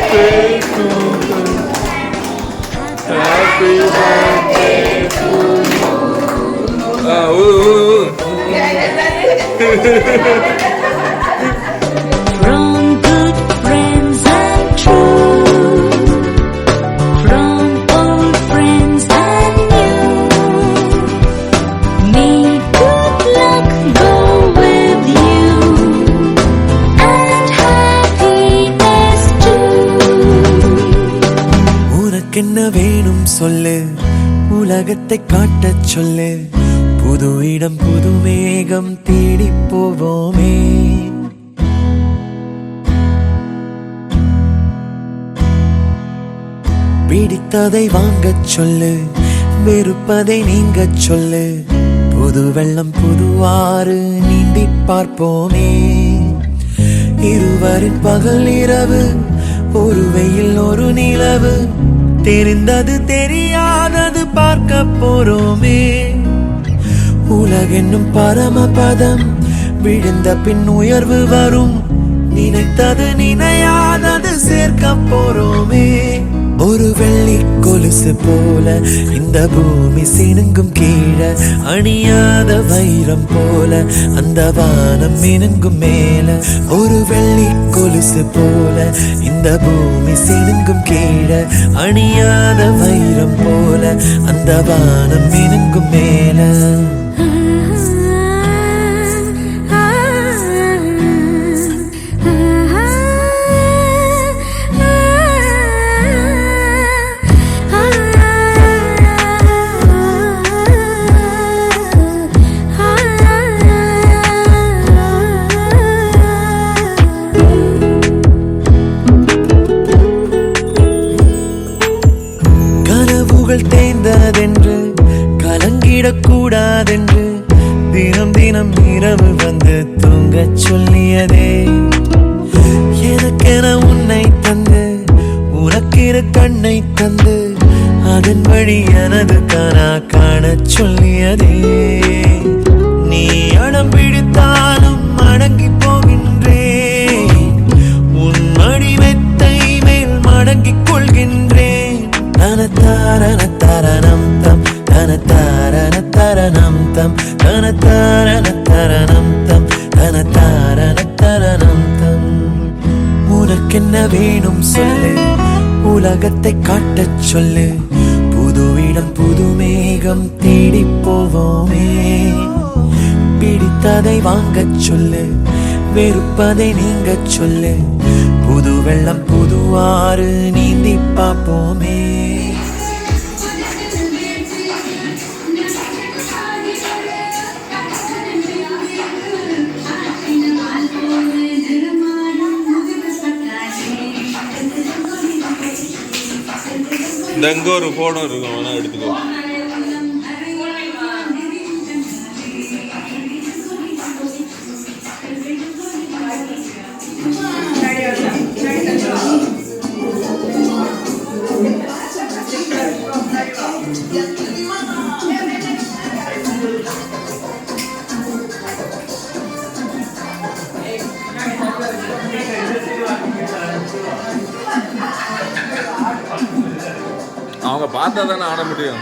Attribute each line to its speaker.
Speaker 1: birthday to you. Happy birthday to you.
Speaker 2: From good friends and true, from old friends and new, may good luck go with you and happiness too.
Speaker 3: உனக்கென்ன வேணும் சொல்லு, உலகத்தை காட்டச் சொல்லு, புது இடம் புது மேகம் தேடி போவோமே. பிடித்ததை வாங்கச் சொல்லு, வெறுப்பதை நீங்கச் சொல்லு, புது வெள்ளம் புது ஆறு நீந்தி பார்ப்போமே. இருவரின் பகல் இரவு, ஒரு வெயில் ஒரு நிலவு, தெரிந்தது தெரியாதது பார்க்க போறோமே. உலகென்னும் பரமபதம், விழுந்த பின் உயர்வு வரும், நினைத்தது நினையாதது சேர்க்க போறோமே. ஒரு வெள்ளி கொலுசு போல இந்த பூமி சினுங்கும் கீழே, அணியாத வைரம் போல அந்த வானம் மினுங்கும் மேல. ஒரு வெள்ளி கொலுசு போல இந்த பூமி சினுங்கும் கீழே, அணியாத வைரம் போல அந்த வானம் மினுங்கும் மேல. தேய்ந்ததென்று கலங்கிடக்கூடாதென்று தினம் தினம் இரவு வந்து தூங்கச் சொல்லியதே. எனக்கென உன்னை தந்து உனக்கிரு கண்ணை தந்து, அதன் வழி எனது கனா காணச் சொல்லியதே. நீ அடம் பிடித்தாலும் அடங்கி போகின்றேன், உன் மடி மெத்தை மேல் மடங்கிக் கொள்கின்றேன். தனத்தாரண தரணம் தம், தனத்தாரண தரணம் தம், தனத்தாரண தரணம் தம், தனத்தாரண தரணம் தம். உனக்கென்ன வேணும் சொல்லு, உலகத்தை காட்டச் சொல்லு, புது இடம் புது மேகம் தேடி போவோமே. பிடித்ததை வாங்கச் சொல்லு, வெறுப்பதை நீங்கச் சொல்லு, புது வெள்ளம் புது ஆறு நீந்தி பார்ப்போமே.
Speaker 1: இங்க ஒரு போட்டோ இருக்கும், வேணா எடுத்துக்கோ. அவங்க பார்த்தா தானே ஆட முடியும்.